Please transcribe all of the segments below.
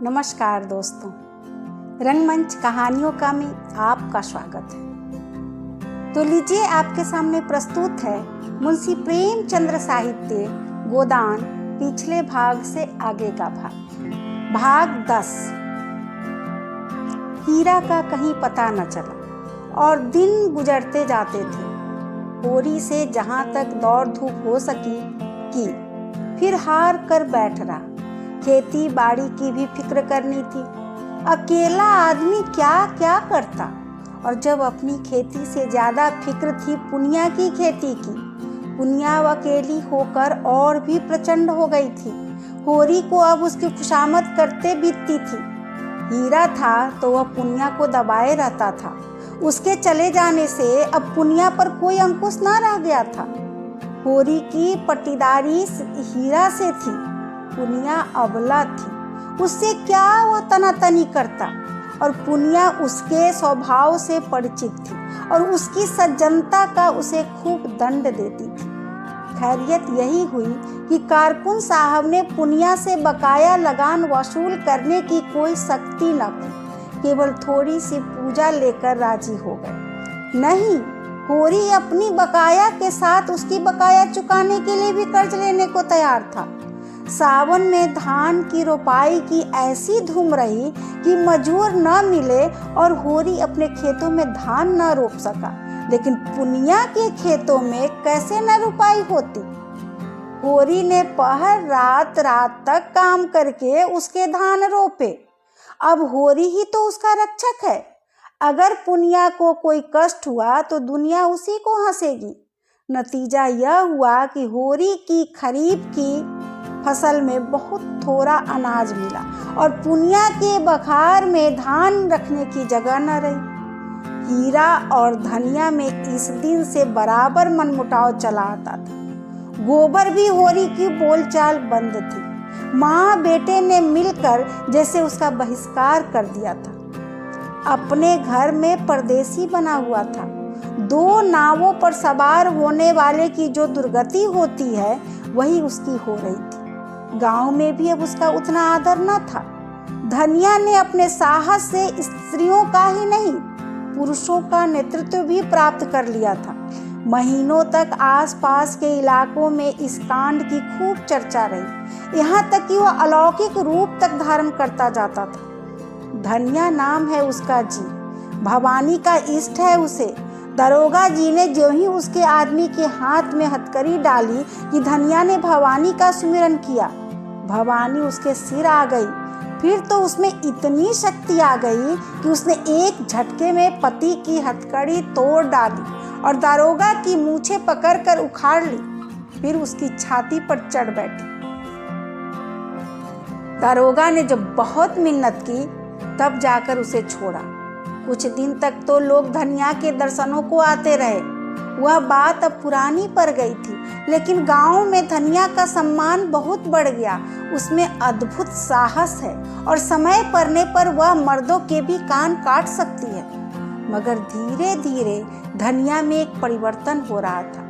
नमस्कार दोस्तों, रंगमंच कहानियों का में आपका स्वागत है। तो लीजिए आपके सामने प्रस्तुत है मुंशी प्रेमचंद्र साहित्य गोदान पिछले भाग से आगे का भाग 10। हीरा का कहीं पता न चला और दिन गुजरते जाते थे। होरी से जहां तक दौड़ धूप हो सकी की, फिर हार कर बैठ रहा। खेती बाड़ी की भी फिक्र करनी थी। अकेला आदमी क्या क्या करता, और जब अपनी खेती से ज्यादा फिक्र थी पुनिया की खेती की। पुनिया अकेली होकर और भी प्रचंड हो गई थी। होरी को अब उसकी खुशामद करते बीतती थी। हीरा था तो वह पुनिया को दबाए रहता था। उसके चले जाने से अब पुनिया पर कोई अंकुश न रह गया था। होरी की पट्टीदारी हीरा से थी। पुनिया अबला थी, उससे क्या वह तनातनी करता, और पुनिया उसके स्वभाव से परिचित थी और उसकी सज्जनता का उसे खूब दंड देती थी। खैरियत यही हुई कि कारकुन साहब ने पुनिया से बकाया लगान वसूल करने की कोई सख्ती न की, केवल थोड़ी सी पूजा लेकर राजी हो गए। नहीं, होरी अपनी बकाया के साथ उसकी बकाया चुकाने के लिए भी कर्ज लेने को तैयार था। सावन में धान की रोपाई की ऐसी धूम रही कि मजूर न मिले और होरी अपने खेतों में धान न रोप सका। लेकिन पुनिया के खेतों में कैसे न रोपाई होती। होरी ने पहर रात तक काम करके उसके धान रोपे। अब होरी ही तो उसका रक्षक है। अगर पुनिया को कोई कष्ट हुआ तो दुनिया उसी को हंसेगी। नतीजा यह हुआ कि होरी की खरीफ की फसल में बहुत थोड़ा अनाज मिला और पुनिया के बखार में धान रखने की जगह न रही। हीरा और धनिया में इस दिन से बराबर मनमुटाव चला आता था। गोबर भी होरी की बोलचाल बंद थी। माँ बेटे ने मिलकर जैसे उसका बहिष्कार कर दिया था। अपने घर में परदेसी बना हुआ था। दो नावों पर सवार होने वाले की जो दुर्गति होती है वही उसकी हो रही थी। गांव में भी अब उसका उतना आदर न था। धनिया ने अपने साहस से स्त्रियों का ही नहीं पुरुषों का नेतृत्व भी प्राप्त कर लिया था। महीनों तक आसपास के इलाकों में इस कांड की खूब चर्चा रही, यहाँ तक कि वह अलौकिक रूप तक धारण करता जाता था। धनिया नाम है उसका जी, भवानी का इष्ट है उसे। दरोगा जी ने जो ही उसके आदमी के हाथ में हथकड़ी डाली कि धनिया ने भवानी का सुमिरन किया, भवानी उसके सिर आ गई। फिर तो उसमें इतनी शक्ति आ गई कि उसने एक झटके में पति की हथकड़ी तोड़ डाली और दरोगा की मूछें पकड़कर उखाड़ ली। फिर उसकी छाती पर चढ़ बैठी। दरोगा ने जब बहुत मिन्नत की तब जाकर उसे छोड़ा। कुछ दिन तक तो लोग धनिया के दर्शनों को आते रहे। वह बात अब पुरानी पड़ गई थी, लेकिन गांव में धनिया का सम्मान बहुत बढ़ गया। उसमें अद्भुत साहस है और समय पड़ने पर वह मर्दों के भी कान काट सकती है। मगर धीरे धीरे धनिया में एक परिवर्तन हो रहा था।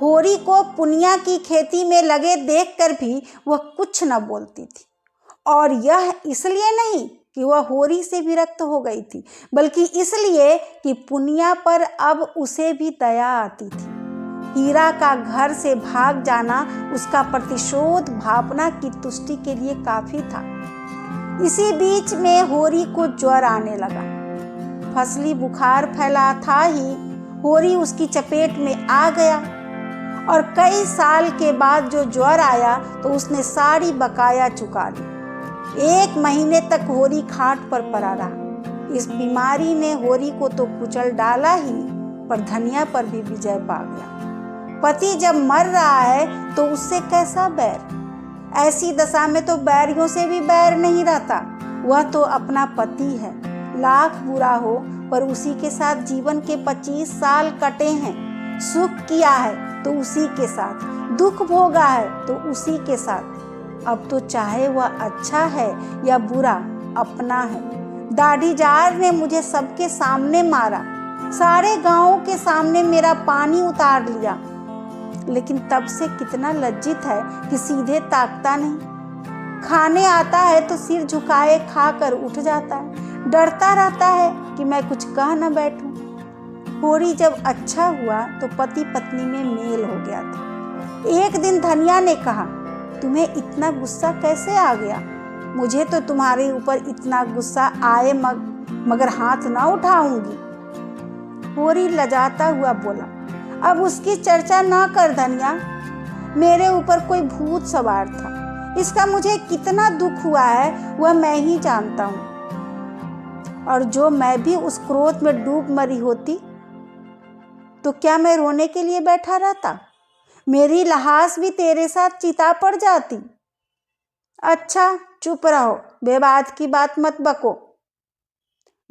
होरी को पुनिया की खेती में लगे देखकर भी वह कुछ न बोलती थी, और यह इसलिए नहीं कि वह होरी से विरक्त हो गई थी, बल्कि इसलिए कि पुनिया पर अब उसे भी दया आती थी। हीरा का घर से भाग जाना उसका प्रतिशोध भावना की तुष्टि के लिए काफी था। इसी बीच में होरी को ज्वर आने लगा। फसली बुखार फैला था ही, होरी उसकी चपेट में आ गया और कई साल के बाद जो ज्वर आया तो उसने सारी बकाया चुका ली। 1 महीने तक होरी खाट पर पड़ा रहा। इस बीमारी ने होरी को तो कुचल डाला ही, पर धनिया पर भी विजय पा गया। पति जब मर रहा है तो उससे कैसा बैर। ऐसी दशा में तो बैरियों से भी बैर नहीं रहता। वह तो अपना पति है। लाख बुरा हो पर उसी के साथ जीवन के 25 साल कटे हैं। सुख किया है तो उसी के साथ, दुख भोगा है तो उसी के साथ। अब तो चाहे वह अच्छा है या बुरा, अपना है। दाढ़ीजार ने मुझे सबके सामने मारा, सारे गांव के सामने मेरा पानी उतार लिया, लेकिन तब से कितना लज्जित है कि सीधे ताकता नहीं। खाने आता है तो सिर झुकाए खाकर उठ जाता है, डरता रहता है कि मैं कुछ कह न बैठूं। होरी जब अच्छा हुआ तो पति पत्नी में मेल हो गया था। एक दिन धनिया ने कहा, तुम्हें इतना गुस्सा कैसे आ गया? मुझे तो तुम्हारे ऊपर इतना गुस्सा आए मगर हाथ ना उठाऊंगी। होरी लजाता हुआ बोला, अब उसकी चर्चा ना कर धनिया, मेरे ऊपर कोई भूत सवार था। इसका मुझे कितना दुख हुआ है वह मैं ही जानता हूं। और जो मैं भी उस क्रोध में डूब मरी होती तो क्या मैं रोने के लिए बैठा रहता? मेरी लाश भी तेरे साथ चिता पड़ जाती। अच्छा चुप रहो, बेबात की बात मत बको।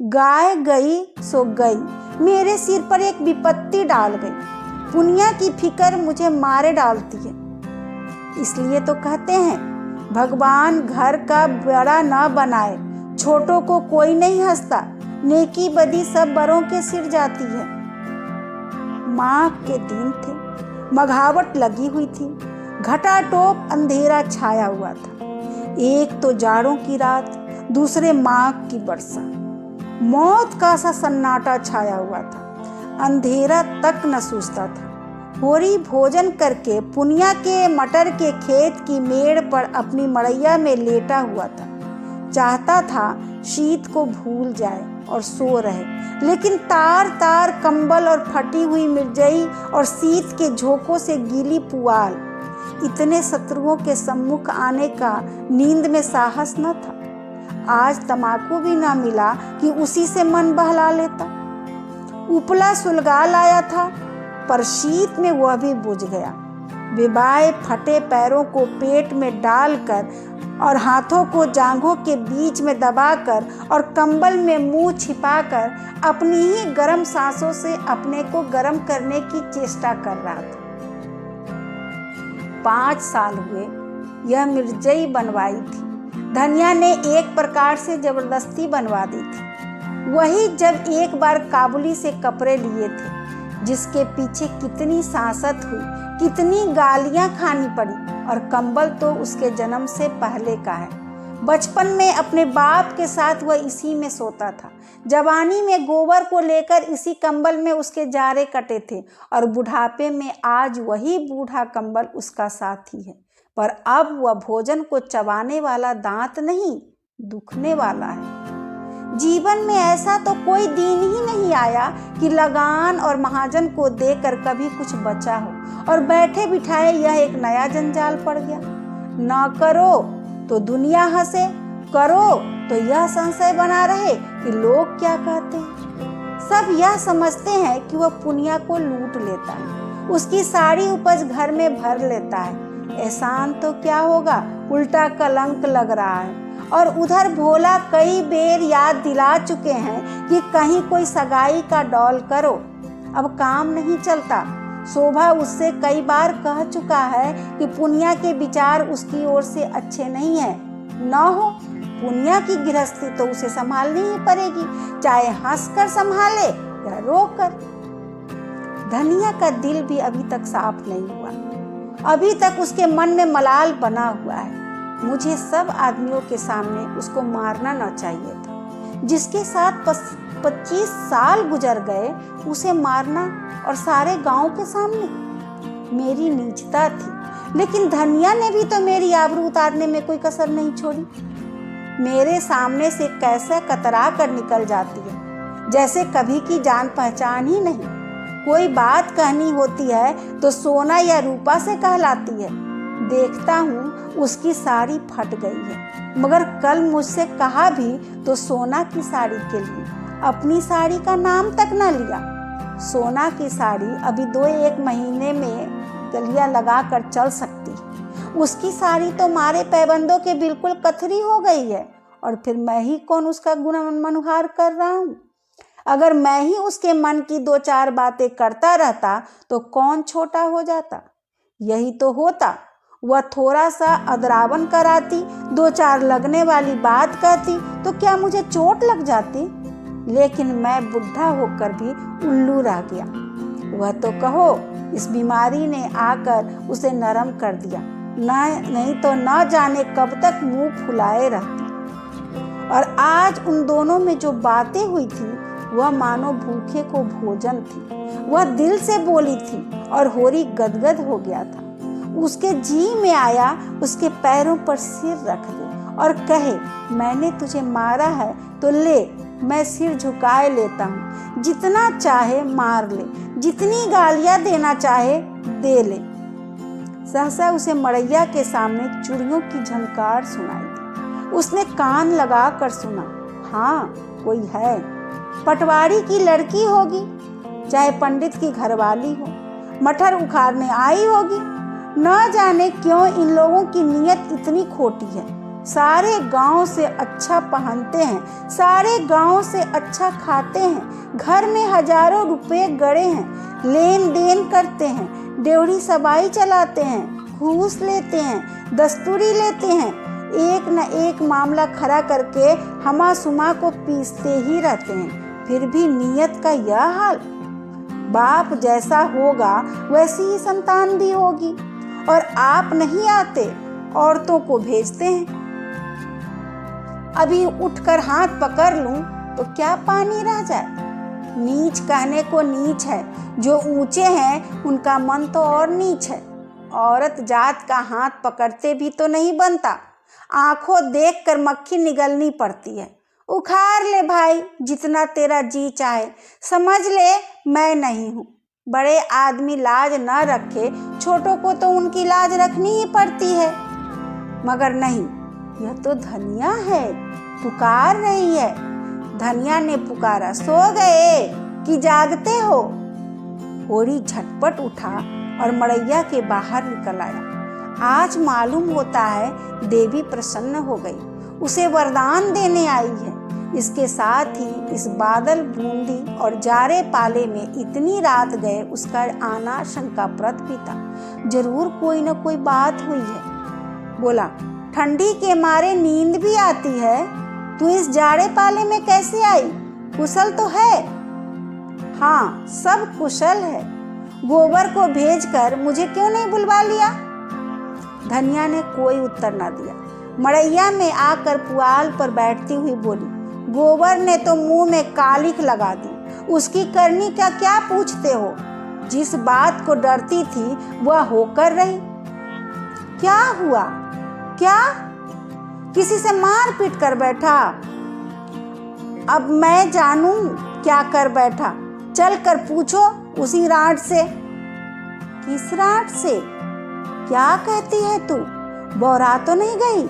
गाय गई सो गई, मेरे सिर पर एक विपत्ति डाल गई। पुनिया की फिक्र मुझे मारे डालती है। इसलिए तो कहते हैं भगवान घर का बड़ा न बनाए, छोटों को कोई नहीं हंसता, नेकी बदी सब बड़ों के सिर जाती है। माघ के दिन थे, मघावट लगी हुई थी, घटाटोप अंधेरा छाया हुआ था। एक तो जाड़ों की रात, दूसरे माघ की वर्षा। मौत का सा सन्नाटा छाया हुआ था, अंधेरा तक न सूझता था। होरी भोजन करके पुनिया के मटर के खेत की मेड़ पर अपनी मड़ैया में लेटा हुआ था। चाहता था शीत को भूल जाए और सो रहे, लेकिन तार तार कंबल और फटी हुई मिर्जई और शीत के झोंकों से गीली पुआल, इतने शत्रुओं के सम्मुख आने का नींद में साहस न था। आज तमाकू भी न मिला कि उसी से मन बहला लेता। उपला सुलगा लाया था, पर शीत में वह भी बुझ गया। बेबाए फटे पैरों को पेट में डालकर और हाथों को जांघों के बीच में दबाकर और कंबल में मुंह छिपाकर अपनी ही गर्म सांसों से अपने को गर्म करने की चेष्टा कर रहा था। 5 साल हुए यह मिर्जई बनवाई थी। धनिया ने एक प्रकार से जबरदस्ती बनवा दी थी। वही जब एक बार काबुली से कपड़े लिए थे, जिसके पीछे कितनी सांसत हुई, कितनी गालियां खानी पड़ी, और कंबल तो उसके जन्म से पहले का है। बचपन में अपने बाप के साथ वह इसी में सोता था। जवानी में गोबर को लेकर इसी कंबल में उसके जारे कटे थे, और बुढ़ापे में आज वही बूढ़ा कंबल उसका साथी है। पर अब वह भोजन को चबाने वाला दांत नहीं, दुखने वाला है। जीवन में ऐसा तो कोई दिन ही नहीं आया कि लगान और महाजन को देकर कभी कुछ बचा हो, और बैठे बिठाए यह एक नया जंजाल पड़ गया। ना करो तो दुनिया हंसे, करो तो यह संशय बना रहे कि लोग क्या कहते हैं। सब यह समझते हैं कि वह पुनिया को लूट लेता है, उसकी सारी उपज घर में भर लेता है। एहसान तो क्या होगा, उल्टा कलंक लग रहा है। और उधर भोला कई बेर याद दिला चुके हैं कि कहीं कोई सगाई का डौल करो, अब काम नहीं चलता। शोभा उससे कई बार कह चुका है कि पुनिया के विचार उसकी ओर से अच्छे नहीं है। न हो पुनिया की गृहस्थी तो उसे संभालनी ही पड़ेगी, चाहे हंसकर संभाले या रोकर। धनिया का दिल भी अभी तक साफ नहीं हुआ, अभी तक उसके मन में मलाल बना हुआ है। मुझे सब आदमियों के सामने उसको मारना न चाहिए था। जिसके साथ 25 साल गुजर गए उसे मारना, और सारे गांव के सामने। मेरी नीचता थी, लेकिन धनिया ने भी तो मेरी आबरू उतारने में कोई कसर नहीं छोड़ी। मेरे सामने से कैसा कतरा कर निकल जाती है, जैसे कभी की जान पहचान ही नहीं। कोई बात कहनी होती है तो सोना या रूपा से कहलाती है। देखता हूँ उसकी साड़ी फट गई है, मगर कल मुझसे कहा भी तो सोना की साड़ी के लिए, अपनी साड़ी का नाम तक न लिया। सोना की साड़ी अभी 2-1 महीने में गलिया लगा कर चल सकती, उसकी साड़ी तो मारे पैबंदों के बिल्कुल कथरी हो गई है। और फिर मैं ही कौन उसका गुणमनुहार कर रहा हूँ? अगर मैं ही उसके मन की 2-4 बातें करता रहता तो कौन छोटा हो जाता? यही तो होता, वह थोड़ा सा अदरावन कराती, 2-4 लगने वाली बात कहती तो क्या मुझे चोट लग जाती? लेकिन मैं बुढ़ा होकर भी उल्लू रह गया। वह तो कहो इस बीमारी ने आकर उसे नरम कर दिया, नहीं तो न जाने कब तक मुंह फुलाए रहती। और आज उन दोनों में जो बातें हुई थी वह मानो भूखे को भोजन थी। वह दिल से बोली थी और होरी गदगद हो गया था। उसके जी में आया उसके पैरों पर सिर रख दे और कहे, मैंने तुझे मारा है तो ले, मैं सिर झुकाए लेता हूँ। जितना चाहे मार ले, जितनी गालियाँ देना चाहे दे ले। सहसा उसे मड़ैया के सामने चूड़ियों की झनकार सुनाई दी। उसने कान लगा कर सुना, हाँ कोई है, पटवारी की लड़की होगी, चाहे पंडित की घरवाली हो, मटर उखाड़ने आई होगी। न जाने क्यों इन लोगों की नीयत इतनी खोटी है। सारे गांव से अच्छा पहनते हैं, सारे गांव से अच्छा खाते हैं, घर में हजारों रुपए गड़े हैं, लेन देन करते हैं, डेवढ़ी सबाई चलाते हैं, घूस लेते हैं, दस्तूरी लेते हैं, एक न एक मामला खड़ा करके हमा सुमा को पीसते ही रहते हैं। फिर भी नीयत का यह हाल। बाप जैसा होगा वैसी ही संतान भी होगी। और आप नहीं आते, औरतों को भेजते हैं। अभी उठकर हाथ पकड़ लूं तो क्या पानी रह जाए। नीच कहने को नीच है, जो ऊंचे हैं उनका मन तो और नीच है। औरत जात का हाथ पकड़ते भी तो नहीं बनता, आंखों देखकर मक्खी निगलनी पड़ती है। उखाड़ ले भाई, जितना तेरा जी चाहे, समझ ले मैं नहीं हूँ। बड़े आदमी लाज न रखे, छोटों को तो उनकी लाज रखनी ही पड़ती है। मगर नहीं, यह तो धनिया है, पुकार रही है। धनिया ने पुकारा, सो गए कि जागते हो? होरी झटपट उठा और मड़ैया के बाहर निकल आया। आज मालूम होता है देवी प्रसन्न हो गई, उसे वरदान देने आई है। इसके साथ ही इस बादल बूंदी और जारे पाले में इतनी रात गए उसका आना शंकाप्रद भी था। जरूर कोई न कोई बात हुई है। बोला, ठंडी के मारे नींद भी आती है, तू इस जाड़े पाले में कैसे आई? कुशल तो है? हाँ, सब कुशल है। गोबर को भेजकर मुझे क्यों नहीं बुलवा लिया? धनिया ने कोई उत्तर न दिया। मड़ैया में आकर पुआल पर बैठती हुई बोली, गोबर ने तो मुंह में कालिख लगा दी, उसकी करनी का क्या पूछते हो? जिस बात को डरती थी वह होकर रही। क्या हुआ? क्या? किसी से मार पीट कर बैठा? अब मैं जानूं क्या कर बैठा? चल कर पूछो उसी राट से। किस राट से? क्या कहती है तू? बौरा तो नहीं गई?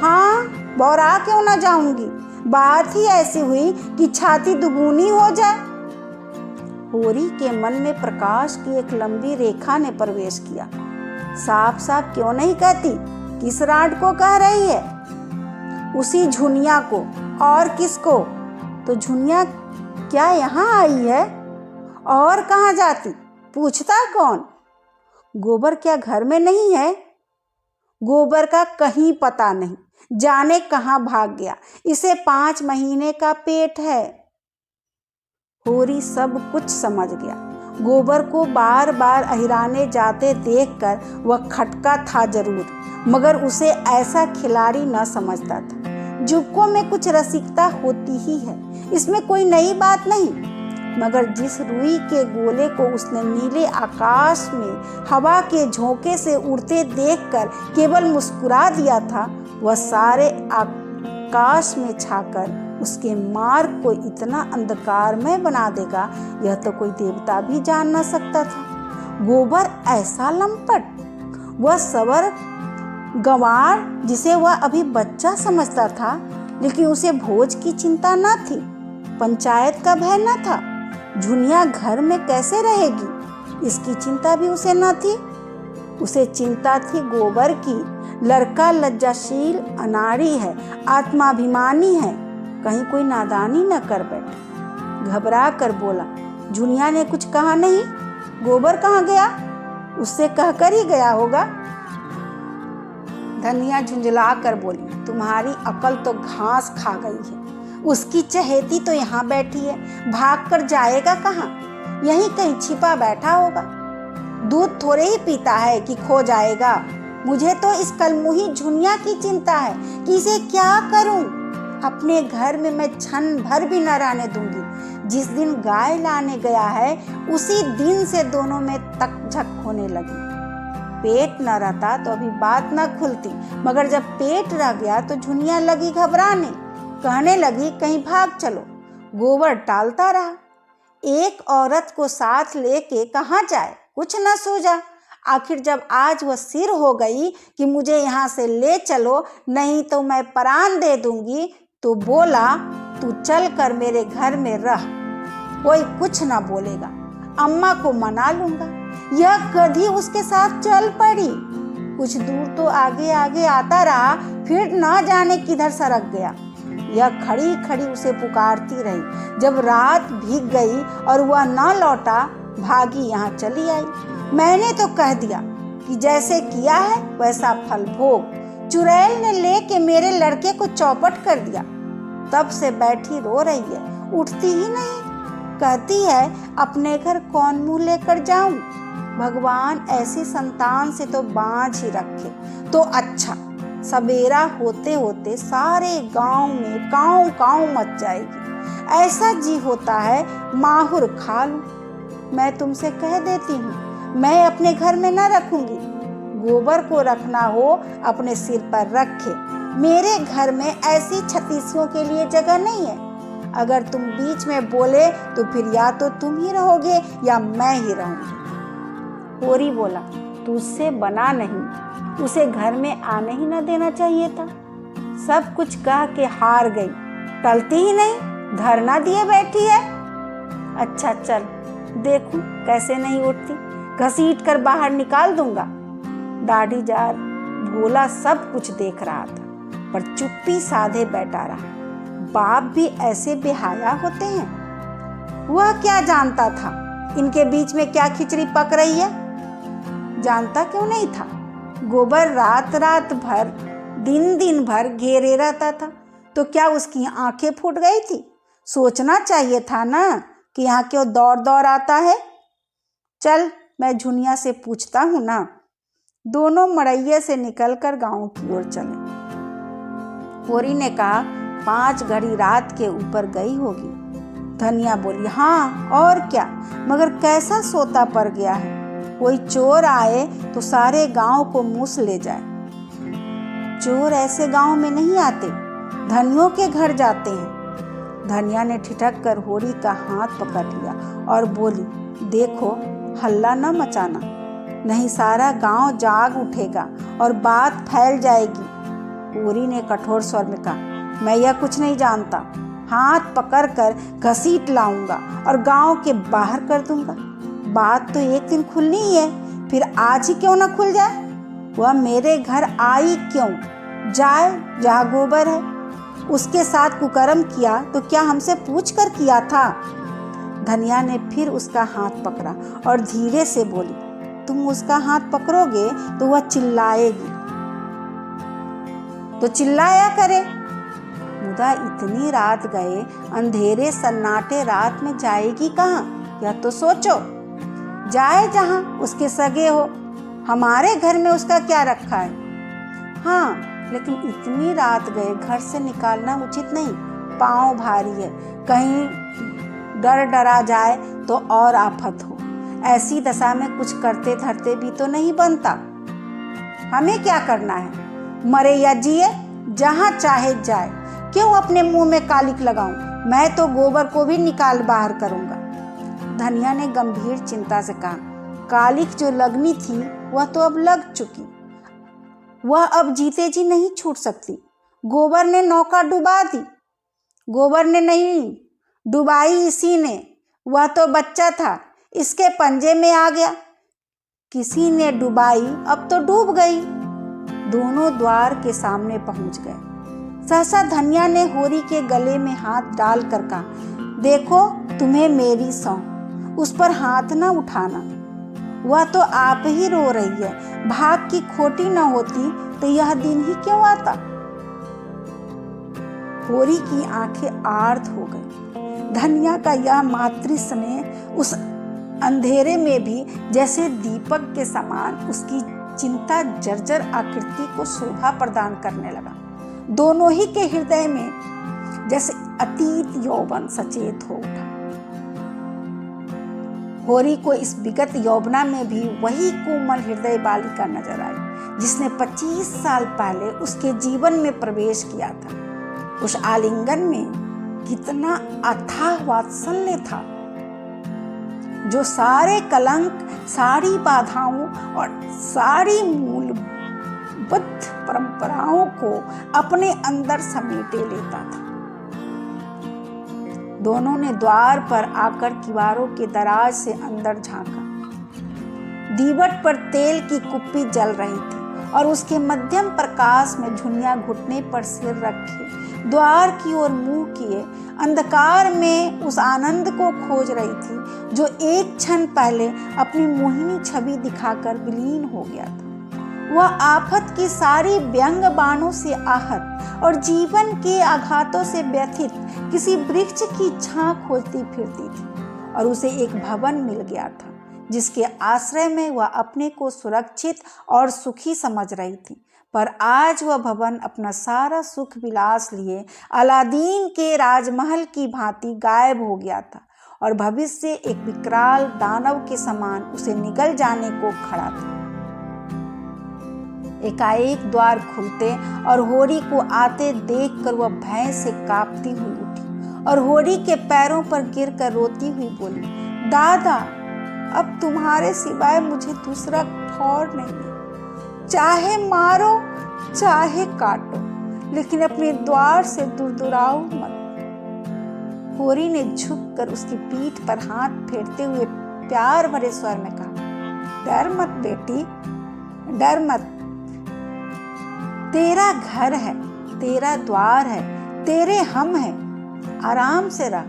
हाँ, बौरा क्यों ना जाऊंगी? बात ही ऐसी हुई कि छाती दुगुनी हो जाए। होरी के मन में प्रकाश की एक लंबी रेखा ने प्रवेश किया। साफ साफ क्यों नहीं कहती? किस राड को कह रही है? उसी झुनिया को। और किसको? तो झुनिया क्या यहाँ आई है? और कहाँ जाती? पूछता कौन? गोबर क्या घर में नहीं है? गोबर का कहीं पता नहीं, जाने कहाँ भाग गया। इसे 5 महीने का पेट है। होरी सब कुछ समझ गया। गोबर को बार बार अहिराने जाते देखकर वह खटका था जरूर, मगर उसे ऐसा खिलाड़ी न समझता था। जुबकों में कुछ रसिकता होती ही है, इसमें कोई नई बात नहीं। मगर जिस रुई के गोले को उसने नीले आकाश में हवा के झोंके से उड़ते देखकर केवल मुस्कुरा दिया था, वह सारे आकाश में छाकर उसके मार्ग को इतना अंधकारमय बना देगा, यह तो कोई देवता भी जान न सकता था। गोबर ऐसा लंपट, वह सवर गंवार जिसे वह अभी बच्चा समझता था, लेकिन उसे भोज की चिंता न थी, पंचायत का भय न था। झुनिया घर में कैसे रहेगी, इसकी चिंता भी उसे न थी। उसे चिंता थी गोबर की। लड़का लज्जाशील अनाड़ी है, आत्माभिमानी है, कहीं कोई नादानी न कर बैठे। घबरा कर बोला, झुनिया ने कुछ कहा नहीं? गोबर कहाँ गया? उससे कहकर ही गया होगा। धनिया झुंझला कर बोली, तुम्हारी अकल तो घास खा गई है। उसकी चहेती तो यहाँ बैठी है, भाग कर जाएगा कहाँ? यहीं कहीं छिपा बैठा होगा। दूध थोड़े ही पीता है कि खो जाएगा। मुझे तो इस कलमुही झुनिया की चिंता है कि इसे क्या करूं। अपने घर में मैं क्षण भर भी न रहने दूंगी। जिस दिन गाय लाने गया है उसी दिन से दोनों में तकझक होने लगी। पेट न रहता तो अभी बात न खुलती, मगर जब पेट रह गया तो झुनिया लगी घबराने। कहने लगी कहीं भाग चलो। गोबर टालता रहा। एक औरत को साथ लेके कहाँ जाए, कुछ न सूझा। आखिर जब आज वह सिर हो गई कि मुझे यहाँ से ले चलो नहीं तो मैं प्राण दे दूंगी, तो बोला तू चल कर मेरे घर में रह, कोई कुछ ना बोलेगा, अम्मा को मना लूंगा। यह गधी उसके साथ चल पड़ी। कुछ दूर तो आगे आगे आता रहा, फिर न जाने किधर सरक गया। यह खड़ी खड़ी उसे पुकारती रही। जब रात भीग गई और वह न लौटा, भागी यहाँ चली आई। मैंने तो कह दिया कि जैसे किया है वैसा फल भोग। चुड़ैल ने लेके मेरे लड़के को चौपट कर दिया। तब से बैठी रो रही है, उठती ही नहीं। कहती है अपने घर कौन मुंह लेकर जाऊं। भगवान ऐसी संतान से तो बांझ ही रखे तो अच्छा। सवेरा होते होते सारे गांव में काऊ काऊ मच जाएगी। ऐसा जी होता है माहुर खा लूं। मैं तुमसे कह देती हूँ, मैं अपने घर में न रखूंगी। गोबर को रखना हो अपने सिर पर रखे। मेरे घर में ऐसी छतीसियों के लिए जगह नहीं है। अगर तुम बीच में बोले तो फिर या तो तुम ही रहोगे या मैं ही रहूंगी। होरी बोला तू उससे बना नहीं, उसे घर में आने ही न देना चाहिए था। सब कुछ कह के हार गई, टलती ही नहीं, धरना दिए बैठी है। अच्छा चल देखूं कैसे नहीं उठती, घसीट कर बाहर निकाल दूंगा। दाढ़ी जार भोला सब कुछ देख रहा था पर चुप्पी साधे बैठा रहा। बाप भी ऐसे बेहाया होते हैं। वह क्या जानता था इनके बीच में क्या खिचड़ी पक रही है। जानता क्यों नहीं था। गोबर रात रात भर दिन दिन भर घेरे रहता था, तो क्या उसकी आंखें फूट गई थी। सोचना चाहिए था ना कि यहाँ क्यों दौड़ दौड़ आता है। चल मैं झुनिया से पूछता हूँ ना। दोनों मड़ैये से निकलकर गांव की ओर चले। होरी ने कहा 5 घड़ी रात के ऊपर गई होगी। धनिया बोली हाँ और क्या, मगर कैसा सोता पड़ गया है। कोई चोर आए तो सारे गांव को मूस ले जाए। चोर ऐसे गांव में नहीं आते, धनियों के घर जाते हैं। धनिया ने ठिठक कर होरी का हाथ पकड़ लिया और बोली देखो हल्ला न मचाना, नहीं सारा गांव जाग उठेगा और बात फैल जाएगी। होरी ने कठोर स्वर में कहा मैं यह कुछ नहीं जानता। हाथ पकड़कर घसीट लाऊंगा और गांव के बाहर कर दूंगा। बात तो एक दिन खुलनी ही है, फिर आज ही क्यों ना खुल जाए। वह मेरे घर आई क्यों जाए जहाँ गोबर है। उसके साथ कुकर्म किया तो क्या हमसे पूछ कर किया था। धनिया ने फिर उसका हाथ पकड़ा और धीरे से बोली तुम उसका हाथ पकड़ोगे तो वह चिल्लाएगी, तो चिल्लाया करे। मुदा इतनी रात गए, अंधेरे सन्नाटे रात में जाएगी कहाँ, यह तो सोचो। जाए जहाँ उसके सगे हो, हमारे घर में उसका क्या रखा है। हाँ लेकिन इतनी रात गए घर से निकालना उचित नहीं, पाँव भारी है, कहीं डर डरा जाए तो और आफत हो। ऐसी दशा में कुछ करते धरते भी तो नहीं बनता। हमें क्या करना है, मरे या जिए जहाँ चाहे जाए, क्यों अपने मुंह में कालिक लगाऊं। मैं तो गोबर को भी निकाल बाहर करूंगा। धनिया ने गंभीर चिंता से कहा कालिक जो लगनी थी वह तो अब लग चुकी, वह अब जीते जी नहीं छूट सकती। गोबर ने नौका डुबा दी। गोबर ने नहीं डुबाई, इसी ने। वह तो बच्चा था, इसके पंजे में आ गया। किसी ने डुबाई, अब तो डूब गई। दोनों द्वार के सामने पहुंच गए। सहसा धनिया ने होरी के गले में हाथ डाल कर कहा देखो तुम्हें मेरी सौंह, उस पर हाथ न उठाना। वह तो आप ही रो रही है, भाग की खोटी न होती तो यह दिन ही क्यों आता। होरी की आंखें आर्त हो गई। धनिया का यह मातृ स्नेह उस अंधेरे में भी जैसे दीपक के समान उसकी चिंता जर्जर आकृति को शोभा प्रदान करने लगा। दोनों ही के हृदय में जैसे अतीत यौवन सचेत हो उठा। होरी को इस विगत यौवना में भी वही कोमल हृदय बालिका नजर आई जिसने 25 साल पहले उसके जीवन में प्रवेश किया था। उस आलिंगन में कितना अथाह वात्सल्य था जो सारे कलंक, सारी बाधाओं और सारी मूलबद्ध परंपराओं को अपने अंदर समेटे लेता था। दोनों ने द्वार पर आकर किवारों के दराज से अंदर झांका। दीवट पर तेल की कुप्पी जल रही थी और उसके मध्यम प्रकाश में झुनिया घुटने पर सिर रखे द्वार की ओर मुंह किए अंधकार में उस आनंद को खोज रही थी जो एक क्षण पहले अपनी मोहिनी छवि दिखाकर विलीन हो गया था। वह आफत की सारी व्यंग बाणों से आहत और जीवन के आघातों से व्यथित किसी वृक्ष की छां खोजती फिरती थी और उसे एक भवन मिल गया था जिसके आश्रय में वह अपने को सुरक्षित और सुखी समझ रही थी। पर आज वह भवन अपना सारा सुख विलास लिए अलादीन के राजमहल की भांति गायब हो गया था और भविष्य एक विकराल दानव के समान उसे निगल जाने को खड़ा था। एकाएक द्वार खुलते और होरी को आते देखकर वह भय से कांपती हुई उठी और होरी के पैरों पर गिरकर रोती हुई बोली, दादा, अब तुम्हारे सिवाय मुझे दूसरा ठौर नहीं है। चाहे मारो चाहे काटो, लेकिन अपने द्वार से दुराओ मत। होरी ने झुककर उसकी पीठ पर हाथ फेरते हुए प्यार भरे स्वर में कहा, डर मत बेटी, डर मत। तेरा घर है, तेरा द्वार है, तेरे हम हैं। आराम से रह।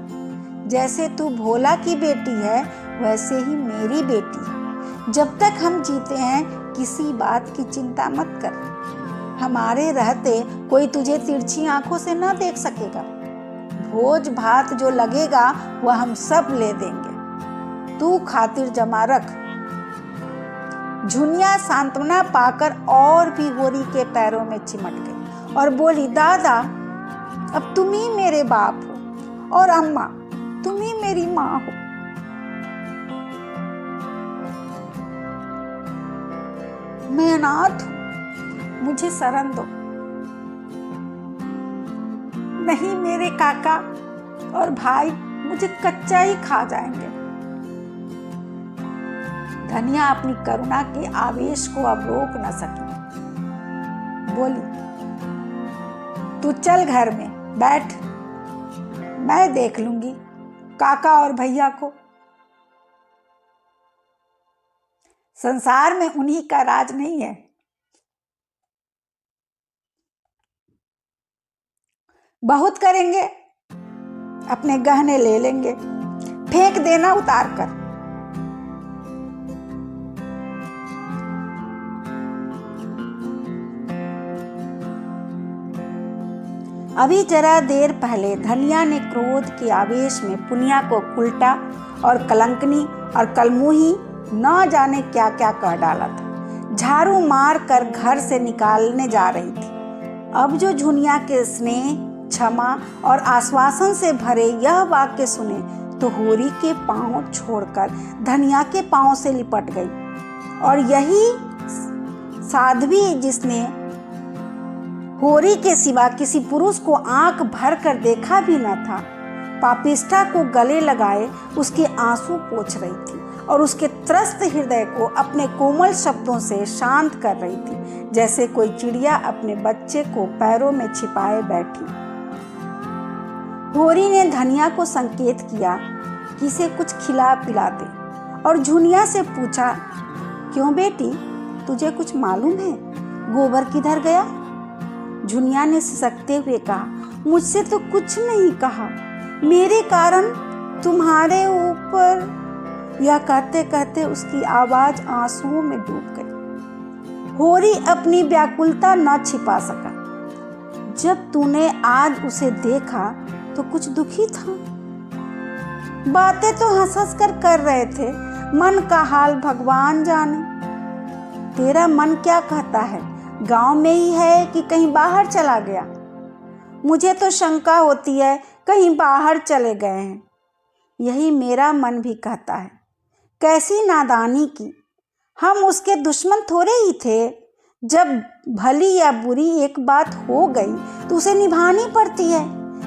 जैसे तू भोला की बेटी है वैसे ही मेरी बेटी है। जब तक हम जीते हैं किसी बात की चिंता मत कर। हमारे रहते कोई तुझे तिरछी आंखों से न देख सकेगा। भोज भात जो लगेगा वह हम सब ले देंगे। तू खातिर जमा रख। झुनिया सांत्वना पाकर और भी होरी के पैरों में चिमट गई और बोली, दादा, अब तुम ही मेरे बाप हो और अम्मा तुम ही मेरी माँ हो। मैं अनाथ हूं, मुझे शरण दो। नहीं, मेरे काका और भाई मुझे कच्चा ही खा जाएंगे। धनिया अपनी करुणा के आवेश को अब रोक न सकी। बोली, तू चल घर में बैठ, मैं देख लूंगी काका और भैया को। संसार में उन्हीं का राज नहीं है। बहुत करेंगे, अपने गहने ले लेंगे, फेंक देना उतार कर। अभी जरा देर पहले धनिया ने क्रोध के आवेश में पुनिया को उल्टा और कलंकनी और कलमुही न जाने क्या क्या कह डाला था। झाड़ू मार कर घर से निकालने जा रही थी। अब जो झुनिया के स्नेह, क्षमा और आश्वासन से भरे यह वाक्य सुने तो होरी के पांव छोड़कर धनिया के पांव से लिपट गई। और यही साध्वी जिसने होरी के सिवा किसी पुरुष को आंख भर कर देखा भी न था, पापिष्ठा को गले लगाए उसके आंसू पोंछ रही थी और उसके त्रस्त हृदय को अपने कोमल शब्दों से शांत कर रही थी, जैसे कोई चिड़िया अपने बच्चे को पैरों में छिपाए बैठी। होरी ने धनिया को संकेत किया कि इसे कुछ खिला पिला दे और झुनिया से पूछा, क्यों बेटी, तुझे कुछ मालूम है? गोबर किधर गया? झुनिया ने सिसकते हुए कहा, मुझसे तो कुछ नहीं कहा, मेरे कारण तुम्हारे ऊपर। यह कहते कहते उसकी आवाज आंसुओं में डूब गई। होरी अपनी व्याकुलता न छिपा सका। जब तूने आज उसे देखा तो कुछ दुखी था। बातें तो हंस हंस कर रहे थे, मन का हाल भगवान जाने। तेरा मन क्या कहता है, गांव में ही है कि कहीं बाहर चला गया? मुझे तो शंका होती है कहीं बाहर चले गए हैं। यही मेरा मन भी कहता है। कैसी नादानी की, हम उसके दुश्मन थोड़े ही थे। जब भली या बुरी एक बात हो गई तो उसे निभानी पड़ती है।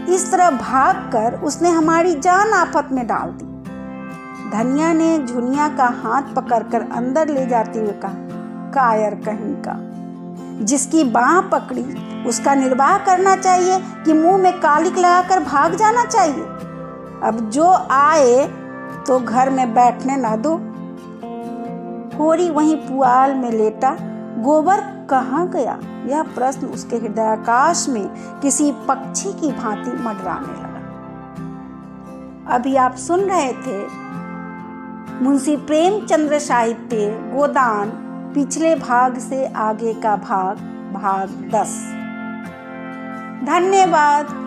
इस तरह भागकर उसने हमारी जान आफत में डाल दी। धनिया ने झुनिया का हाथ पकड़कर अंदर ले जाते हुए कहा, कायर कहीं का, जिसकी बाह पकड़ी उसका निर्वाह करना चाहिए कि मुंह में कालिक लगाकर भाग जाना चाहिए। अब जो आए तो घर में बैठने ना दो। होरी वहीं पुआल में लेटा गोबर कहाँ गया, यह प्रश्न उसके हृदयाकाश में किसी पक्षी की भांति मंडराने लगा। अभी आप सुन रहे थे मुंशी प्रेमचंद्र साहित्य गोदान, पिछले भाग से आगे का भाग 10। धन्यवाद।